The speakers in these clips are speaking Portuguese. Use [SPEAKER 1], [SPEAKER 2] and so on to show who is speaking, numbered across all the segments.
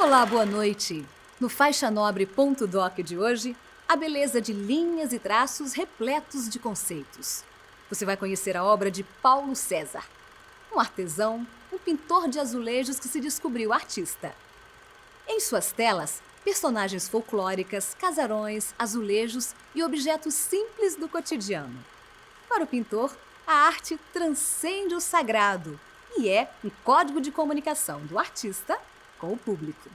[SPEAKER 1] Olá, boa noite! No Faixa Nobre Ponto Doc de hoje, a beleza de linhas e traços repletos de conceitos. Você vai conhecer a obra de Paulo César, um artesão, um pintor de azulejos que se descobriu artista. Em suas telas, personagens folclóricas, casarões, azulejos e objetos simples do cotidiano. Para o pintor, a arte transcende o sagrado e é um código de comunicação do artista com o público.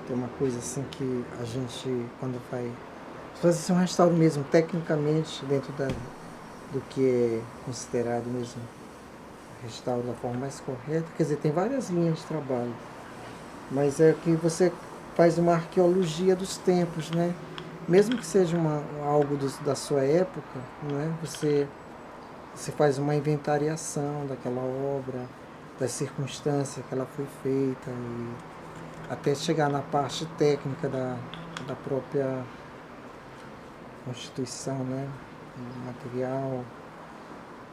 [SPEAKER 2] Tem uma coisa assim que a gente, quando vai fazer assim, um restauro mesmo, tecnicamente, dentro do que é considerado mesmo restauro da forma mais correta, quer dizer, tem várias linhas de trabalho, mas é que você faz uma arqueologia dos tempos, né? Mesmo que seja algo da sua época, né? Você faz uma inventariação daquela obra, das circunstâncias que ela foi feita, e até chegar na parte técnica da própria constituição, né, do material,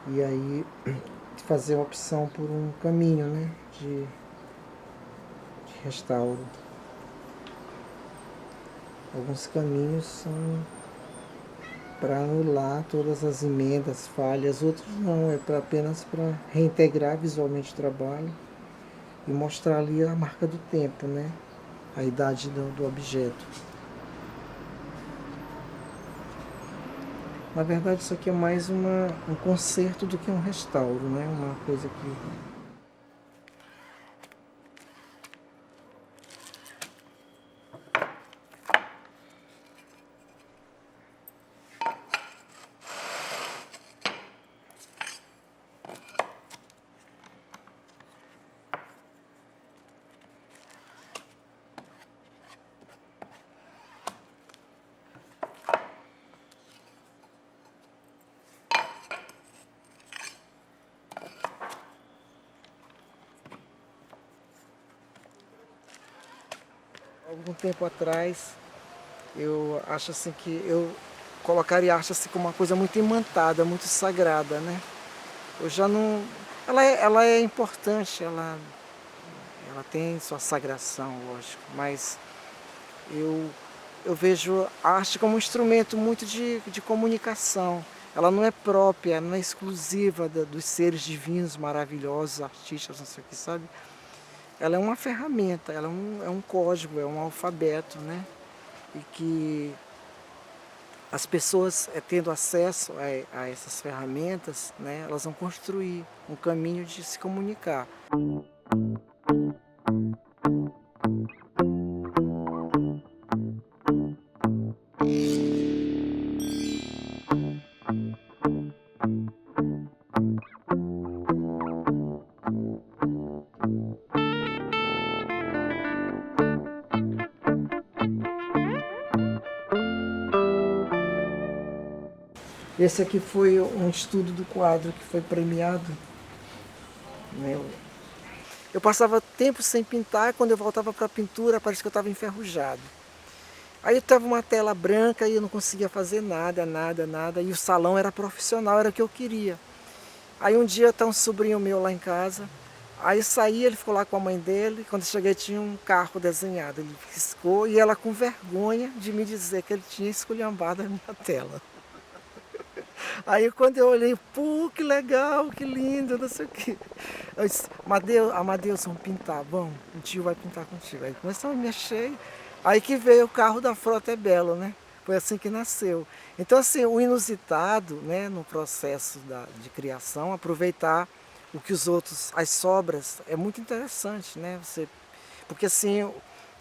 [SPEAKER 2] e aí fazer a opção por um caminho, né, de restauro. Alguns caminhos são para anular todas as emendas, falhas, outros não, é apenas para reintegrar visualmente o trabalho e mostrar ali a marca do tempo, né? A idade do objeto. Na verdade, isso aqui é mais um conserto do que um restauro, né? Uma coisa que algum tempo atrás, eu acho assim que eu colocaria a arte assim como uma coisa muito imantada, muito sagrada, né? Eu já não... Ela é importante, ela tem sua sagração, lógico, mas eu vejo a arte como um instrumento muito de comunicação. Ela não é própria, não é exclusiva dos seres divinos, maravilhosos, artistas, não sei o que, sabe? Ela é uma ferramenta, ela é um código, é um alfabeto, né? E que as pessoas, tendo acesso a essas ferramentas, né, elas vão construir um caminho de se comunicar. Esse aqui foi um estudo do quadro que foi premiado, né? Eu passava tempo sem pintar, quando eu voltava para a pintura, parece que eu estava enferrujado. Aí eu tava uma tela branca e eu não conseguia fazer nada, e o salão era profissional, era o que eu queria. Aí um dia tá um sobrinho meu lá em casa, Aí saí, ele ficou lá com a mãe dele, quando eu cheguei tinha um carro desenhado, ele riscou e ela com vergonha de me dizer que ele tinha esculhambado a minha tela. Aí quando eu olhei, pô, que legal, que lindo, não sei o quê. Eu disse, Amadeus, vamos pintar, vamos, o tio vai pintar contigo. Aí começou a mexer, aí que veio o carro da Frota é Belo, né? Foi assim que nasceu. Então assim, o inusitado, né, no processo de criação, aproveitar o que os outros, as sobras, é muito interessante, né? Porque assim,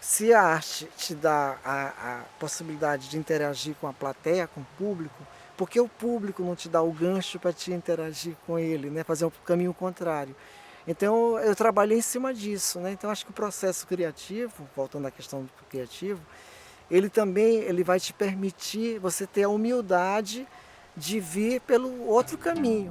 [SPEAKER 2] se a arte te dá a possibilidade de interagir com a plateia, com o público, porque o público não te dá o gancho para te interagir com ele, né? Fazer um caminho contrário. Então eu trabalhei em cima disso, né? Então acho que o processo criativo, voltando à questão do criativo, ele também vai te permitir você ter a humildade de vir pelo outro caminho.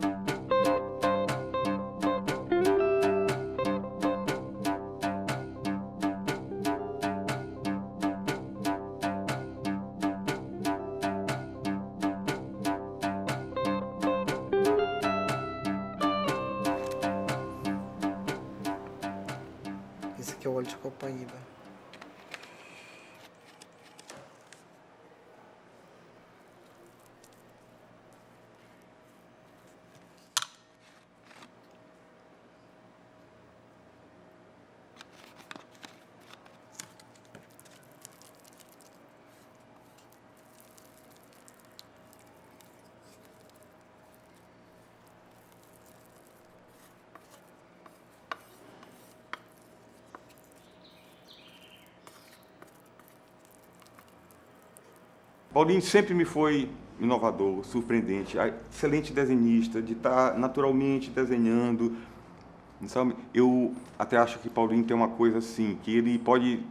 [SPEAKER 2] Esse aqui é o óleo de copaíba.
[SPEAKER 3] Paulinho sempre me foi inovador, surpreendente, excelente desenhista, de estar naturalmente desenhando, sabe? Eu até acho que Paulinho tem uma coisa assim, que ele pode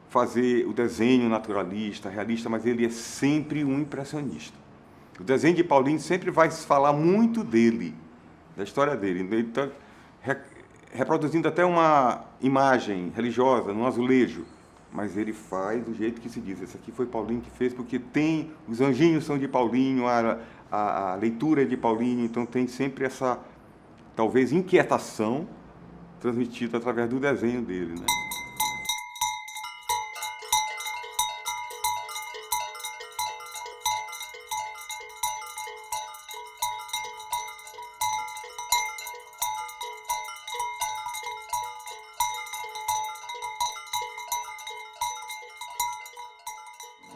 [SPEAKER 3] fazer o desenho naturalista, realista, mas ele é sempre um impressionista. O desenho de Paulinho sempre vai falar muito dele, da história dele. Ele está reproduzindo até uma imagem religiosa, num azulejo, mas ele faz do jeito que se diz. Esse aqui foi Paulinho que fez, porque tem, os anjinhos são de Paulinho, a leitura é de Paulinho, então tem sempre essa, talvez, inquietação transmitida através do desenho dele, né?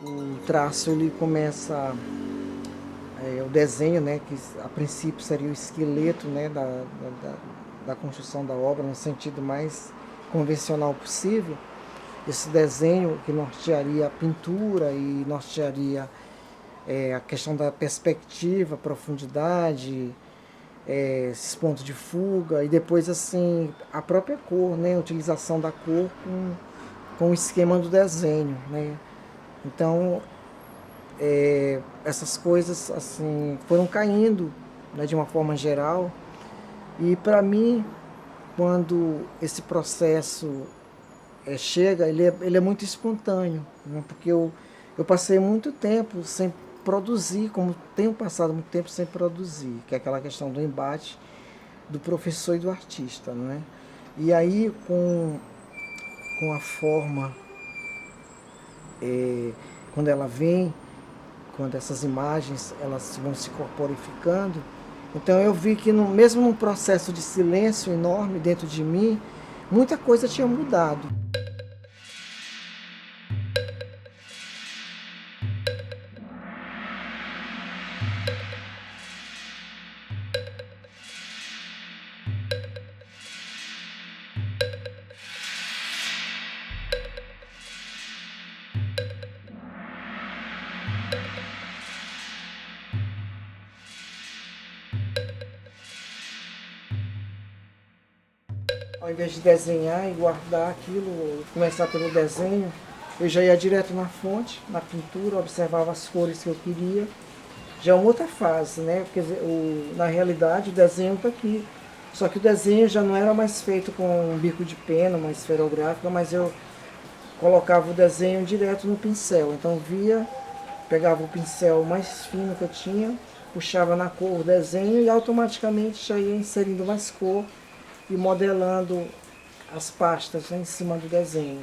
[SPEAKER 2] O traço ele começa, o desenho, né, que a princípio seria o esqueleto, né, da construção da obra, no sentido mais convencional possível. Esse desenho que nortearia a pintura e nortearia a questão da perspectiva, profundidade, esses pontos de fuga, e depois assim a própria cor, né, a utilização da cor com o esquema do desenho, né. Então, essas coisas assim foram caindo, né, de uma forma geral. E para mim, quando esse processo chega, ele é muito espontâneo, né, porque eu passei muito tempo sem produzir, como tenho passado muito tempo sem produzir, que é aquela questão do embate do professor e do artista, né? E aí, com a forma, quando ela vem, quando essas imagens elas vão se corporificando, então eu vi que mesmo num processo de silêncio enorme dentro de mim, muita coisa tinha mudado. Ao invés de desenhar e guardar aquilo, começar pelo desenho, eu já ia direto na fonte, na pintura, observava as cores que eu queria. Já é uma outra fase, né? Porque na realidade o desenho está aqui. Só que o desenho já não era mais feito com um bico de pena, uma esferográfica, mas eu colocava o desenho direto no pincel. Então pegava o pincel mais fino que eu tinha, puxava na cor o desenho e automaticamente já ia inserindo mais cor e modelando as pastas, né, em cima do desenho.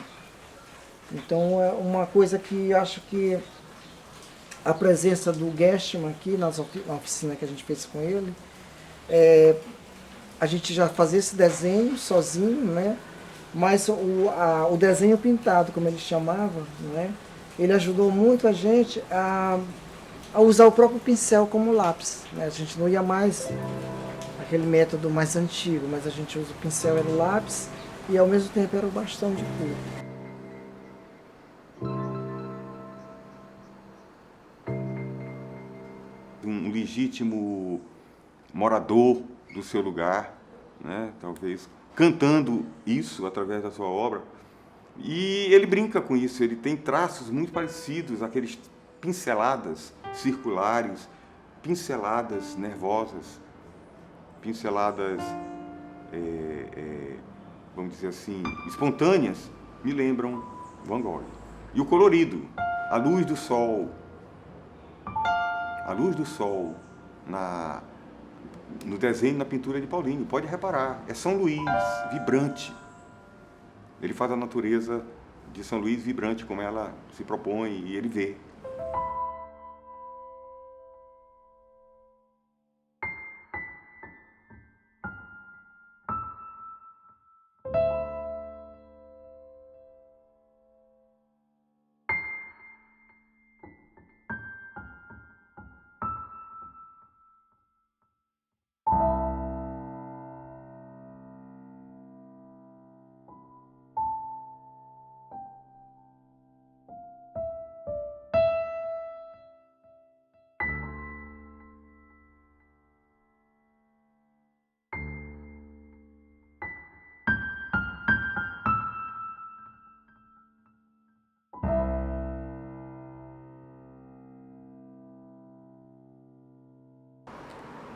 [SPEAKER 2] Então é uma coisa que acho que a presença do Gershman aqui na oficina que a gente fez com ele, a gente já fazia esse desenho sozinho, né? Mas o desenho pintado, como ele chamava, né? Ele ajudou muito a gente a usar o próprio pincel como lápis, né? A gente não ia mais aquele método mais antigo, mas a gente usa o pincel, era o lápis, e ao mesmo tempo era o bastão de cor.
[SPEAKER 3] Um legítimo morador do seu lugar, né? Talvez cantando isso através da sua obra. E ele brinca com isso, ele tem traços muito parecidos, aqueles pinceladas circulares, pinceladas nervosas, pinceladas, vamos dizer assim, espontâneas, me lembram Van Gogh. E o colorido, a luz do sol no desenho, na pintura de Paulinho, pode reparar, é São Luís, vibrante. Ele faz a natureza de São Luís vibrante, como ela se propõe, e ele vê.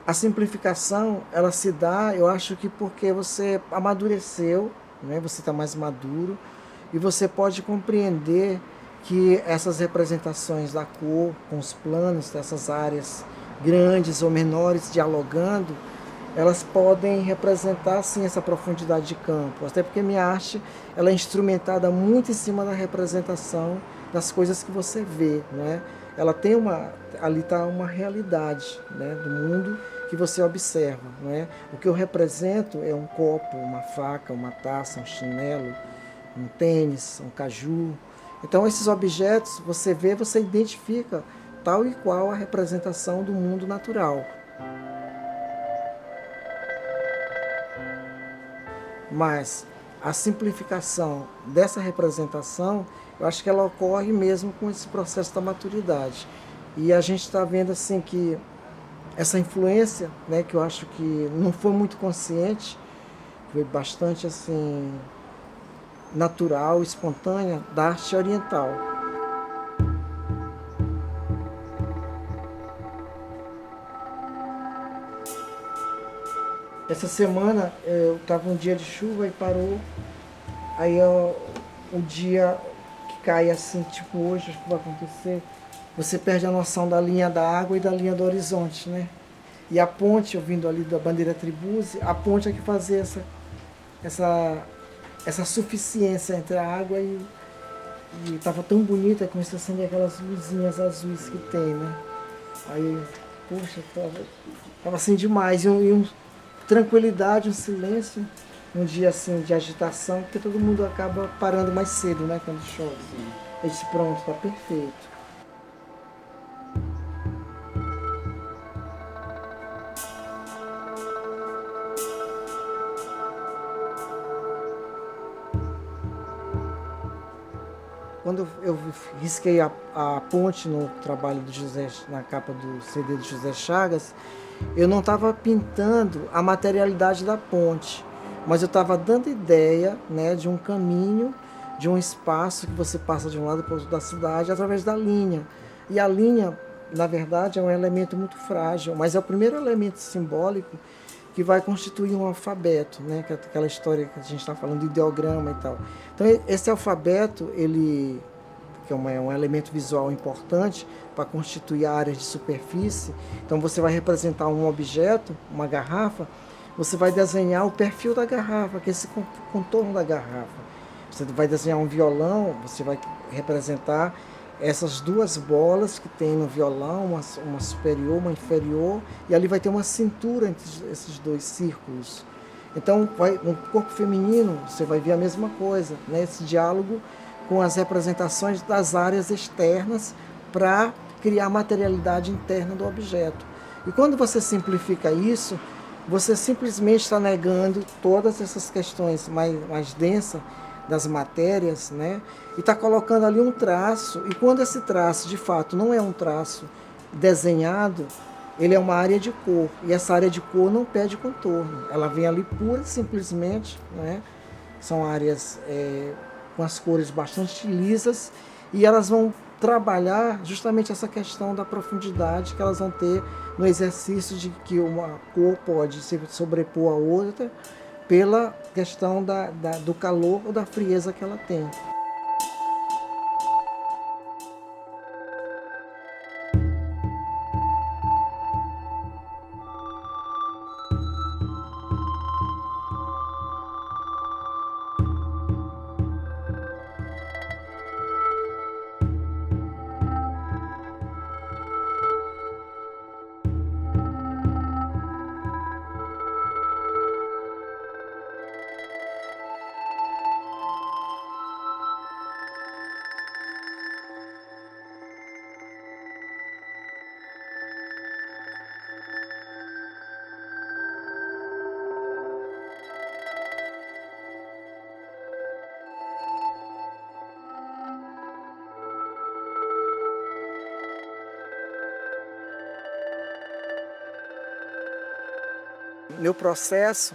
[SPEAKER 2] A simplificação, ela se dá, eu acho que porque você amadureceu, né? Você está mais maduro e você pode compreender que essas representações da cor com os planos dessas áreas grandes ou menores dialogando, elas podem representar sim essa profundidade de campo, até porque minha arte ela é instrumentada muito em cima da representação das coisas que você vê, né? Ela tem ali está uma realidade, né, do mundo que você observa, né? O que eu represento é um copo, uma faca, uma taça, um chinelo, um tênis, um caju. Então esses objetos você vê, você identifica tal e qual a representação do mundo natural. Mas a simplificação dessa representação, eu acho que ela ocorre mesmo com esse processo da maturidade. E a gente está vendo assim que essa influência, né, que eu acho que não foi muito consciente, foi bastante assim natural, espontânea, da arte oriental. Essa semana eu estava um dia de chuva e parou, aí um dia que cai assim, tipo hoje, acho que vai acontecer, você perde a noção da linha da água e da linha do horizonte, né? E a ponte, eu vindo ali da bandeira Tribuse, a ponte é que fazia essa suficiência entre a água e estava tão bonita, comecei a acender aquelas luzinhas azuis que tem, né? Aí, poxa, tava assim demais, tranquilidade, um silêncio, um dia assim de agitação, porque todo mundo acaba parando mais cedo, né, quando chove. Eu disse, pronto, tá perfeito. Quando eu risquei a ponte no trabalho do José, na capa do CD do José Chagas, eu não estava pintando a materialidade da ponte, mas eu estava dando ideia, né, de um caminho, de um espaço que você passa de um lado para o outro da cidade através da linha. E a linha, na verdade, é um elemento muito frágil, mas é o primeiro elemento simbólico que vai constituir um alfabeto, né? Que é aquela história que a gente está falando de ideograma e tal. Então esse alfabeto, ele, que é um elemento visual importante para constituir áreas de superfície, então você vai representar um objeto, uma garrafa, você vai desenhar o perfil da garrafa, que é esse contorno da garrafa. Você vai desenhar um violão, você vai representar essas duas bolas que tem no violão, uma superior, uma inferior, e ali vai ter uma cintura entre esses dois círculos. Então, no corpo feminino, você vai ver a mesma coisa, né? Esse diálogo com as representações das áreas externas para criar a materialidade interna do objeto. E quando você simplifica isso, você simplesmente está negando todas essas questões mais densas das matérias, né? E está colocando ali um traço, e quando esse traço, de fato, não é um traço desenhado, ele é uma área de cor, e essa área de cor não pede contorno, ela vem ali pura e simplesmente, né? São áreas com as cores bastante lisas, e elas vão trabalhar justamente essa questão da profundidade que elas vão ter no exercício de que uma cor pode se sobrepor a outra, pela questão do calor ou da frieza que ela tem. Meu processo,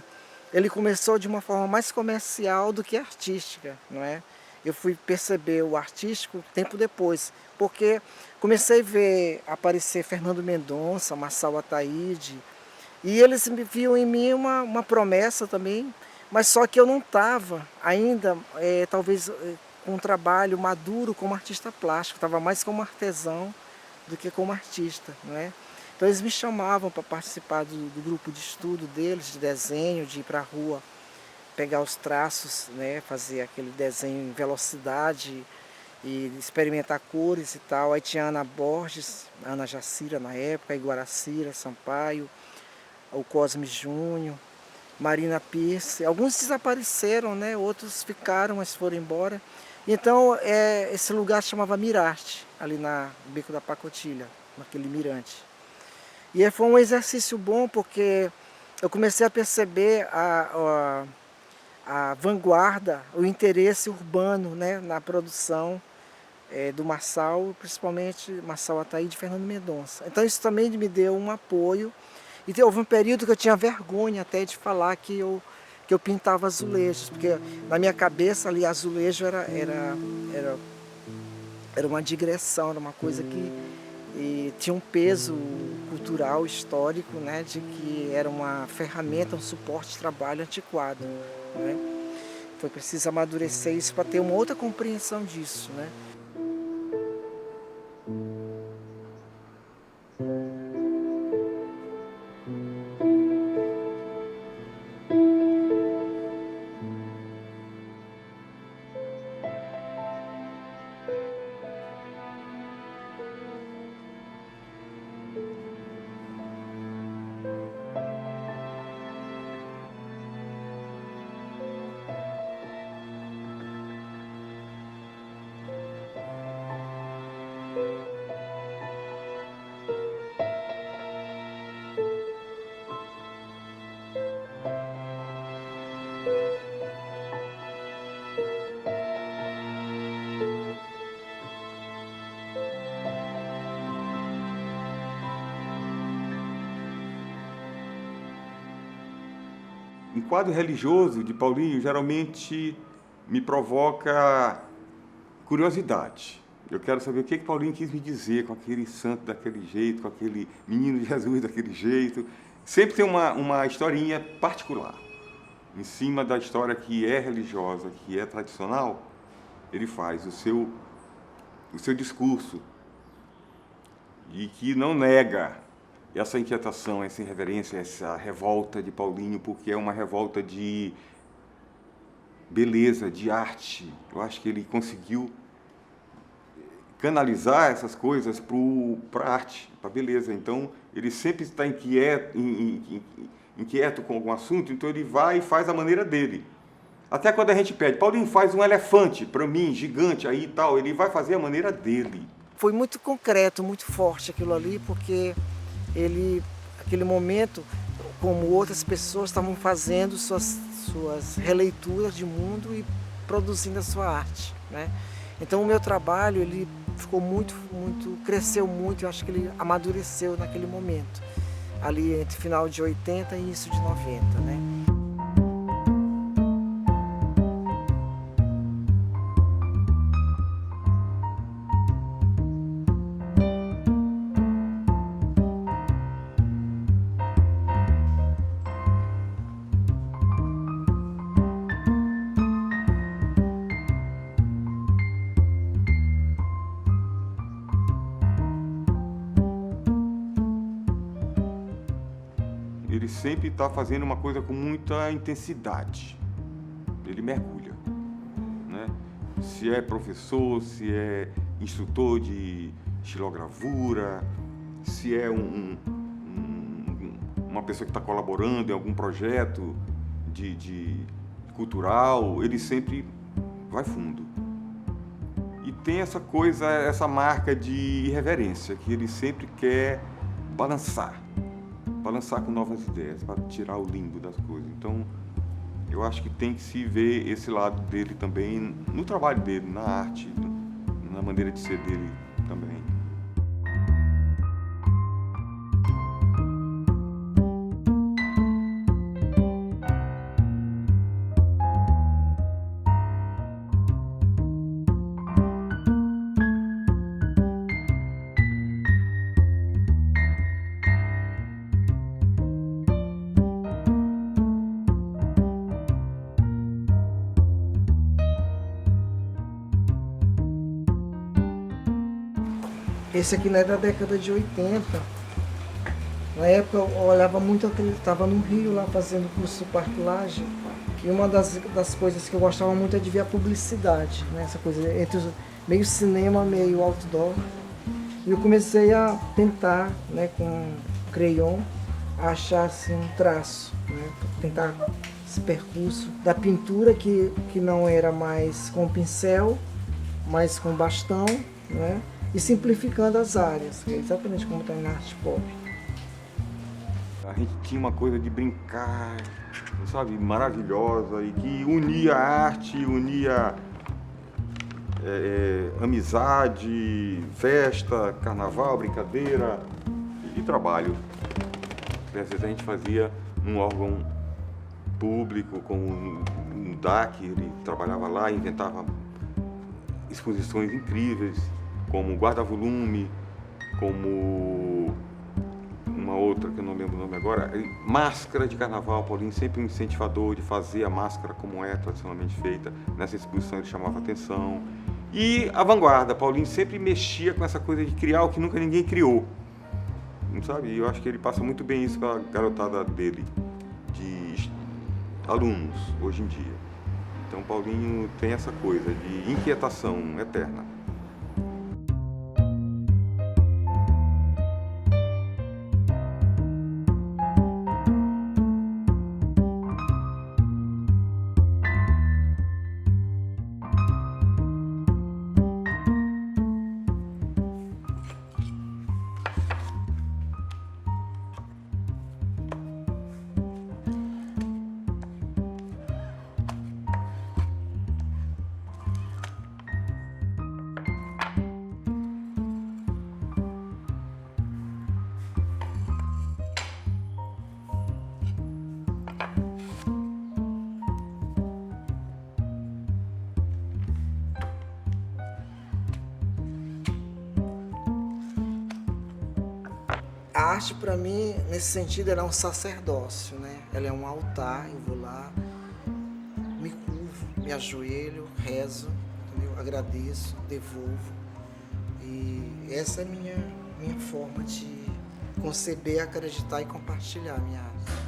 [SPEAKER 2] ele começou de uma forma mais comercial do que artística, não é? Eu fui perceber o artístico tempo depois, porque comecei a ver aparecer Fernando Mendonça, Marçal Ataíde, e eles viam em mim uma promessa também, mas só que eu não estava ainda, talvez, com um trabalho maduro como artista plástico, estava mais como artesão do que como artista, não é? Então eles me chamavam para participar do grupo de estudo deles, de desenho, de ir para a rua, pegar os traços, né, fazer aquele desenho em velocidade e experimentar cores e tal. Aí tinha Ana Borges, Ana Jacira na época, Iguaracira, Sampaio, o Cosme Júnior, Marina Pierce. Alguns desapareceram, né, outros ficaram, mas foram embora. Então esse lugar se chamava Mirarte, ali no Beco da Pacotilha, naquele mirante. E foi um exercício bom porque eu comecei a perceber a vanguarda, o interesse urbano, né, na produção do Marçal, principalmente Marçal Ataíde e Fernando Mendonça. Então isso também me deu um apoio. E houve um período que eu tinha vergonha até de falar que eu pintava azulejos, porque na minha cabeça ali azulejo era uma digressão, era uma coisa que tinha um peso cultural, histórico, né, de que era uma ferramenta, um suporte de trabalho antiquado, né? Foi preciso amadurecer isso para ter uma outra compreensão disso, né?
[SPEAKER 3] Um quadro religioso de Paulinho geralmente me provoca curiosidade. Eu quero saber o que Paulinho quis me dizer com aquele santo daquele jeito, com aquele menino de Jesus daquele jeito. Sempre tem uma historinha particular. Em cima da história que é religiosa, que é tradicional, ele faz o seu discurso e que não nega essa inquietação, essa irreverência, essa revolta de Paulinho, porque é uma revolta de beleza, de arte. Eu acho que ele conseguiu canalizar essas coisas para a arte, para a beleza. Então, ele sempre está inquieto com algum assunto, então ele vai e faz a maneira dele. Até quando a gente pede, Paulinho, faz um elefante para mim, gigante aí e tal, ele vai fazer a maneira dele.
[SPEAKER 2] Foi muito concreto, muito forte aquilo ali, porque aquele momento, como outras pessoas estavam fazendo suas releituras de mundo e produzindo a sua arte, né? Então o meu trabalho, ele ficou cresceu muito, eu acho que ele amadureceu naquele momento, ali entre final de 80 e início de 90, né?
[SPEAKER 3] Ele sempre está fazendo uma coisa com muita intensidade. Ele mergulha, né? Se é professor, se é instrutor de estilogravura, se é uma pessoa que está colaborando em algum projeto de cultural, ele sempre vai fundo. E tem essa coisa, essa marca de irreverência, que ele sempre quer balançar com novas ideias, para tirar o limbo das coisas. Então, eu acho que tem que se ver esse lado dele também, no trabalho dele, na arte, na maneira de ser dele também.
[SPEAKER 2] Esse aqui não é da década de 80. Na época eu olhava muito, estava no Rio lá fazendo curso de partilagem. E uma das coisas que eu gostava muito é de ver a publicidade, né? Essa coisa meio cinema, meio outdoor. E eu comecei a tentar, né, com crayon, achar assim, um traço, né? Tentar esse percurso da pintura que não era mais com pincel, mas com bastão, né? E simplificando as áreas, que é exatamente como está na arte pop.
[SPEAKER 3] A gente tinha uma coisa de brincar, sabe, maravilhosa, e que unia a arte, unia amizade, festa, carnaval, brincadeira e trabalho. Às vezes a gente fazia num órgão público, como o DAC, ele trabalhava lá, inventava exposições incríveis, como guarda-volume, como uma outra que eu não lembro o nome agora, máscara de carnaval. Paulinho sempre um incentivador de fazer a máscara como é tradicionalmente feita. Nessa exposição ele chamava atenção. E a vanguarda, Paulinho sempre mexia com essa coisa de criar o que nunca ninguém criou, sabe? E eu acho que ele passa muito bem isso para a garotada dele, de alunos hoje em dia. Então Paulinho tem essa coisa de inquietação eterna.
[SPEAKER 2] A arte, para mim, nesse sentido, ela é um sacerdócio, né? Ela é um altar, eu vou lá, me curvo, me ajoelho, rezo, entendeu? Agradeço, devolvo. E essa é a minha forma de conceber, acreditar e compartilhar a minha arte.